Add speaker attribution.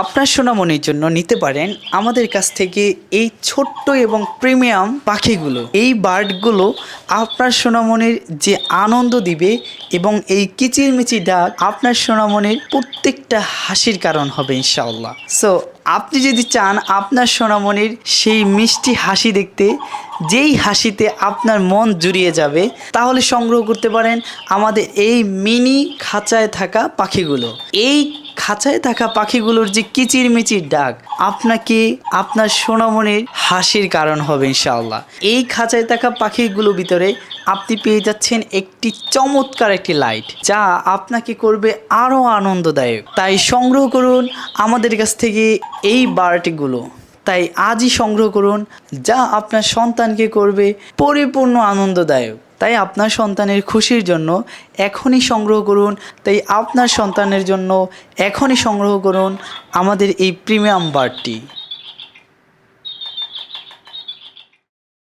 Speaker 1: আপনার সোনামনির জন্য নিতে পারেন আমাদের কাছ থেকে এই ছোট্ট এবং প্রিমিয়াম পাখিগুলো। এই বার্ডগুলো আপনার সোনামনির যে আনন্দ দিবে এবং এই কিচিরমিচির ডাক আপনার সোনামনির প্রত্যেকটা হাসির কারণ হবে ইনশাআল্লাহ। সো আপনি যদি চান আপনার সোনামনির সেই মিষ্টি হাসি দেখতে, যেই হাসিতে আপনার মন জুড়িয়ে যাবে, তাহলে সংগ্রহ করতে পারেন আমাদের এই মিনি খাঁচায় থাকা পাখিগুলো। এই খাঁচায় থাকা পাখিগুলোর যে কিচিরমিচির ডাক আপনাকে আপনার সোনামনির হাসির কারণ হবে ইনশাআল্লাহ। এই খাঁচায় থাকা পাখিগুলোর ভিতরে আপনি পেয়ে যাচ্ছেন একটি চমৎকার একটি লাইট, যা আপনাকে করবে আরও আনন্দদায়ক। তাই সংগ্রহ করুন আমাদের কাছ থেকে এই বার্ডগুলো। তাই আজই সংগ্রহ করুন, যা আপনার সন্তানকে করবে পরিপূর্ণ আনন্দদায়ক। তাই আপনার সন্তানের খুশির জন্য এখনই সংগ্রহ করুন। তাই আপনার সন্তানের জন্য এখনই সংগ্রহ করুন আমাদের এই প্রিমিয়াম বার্ডটি।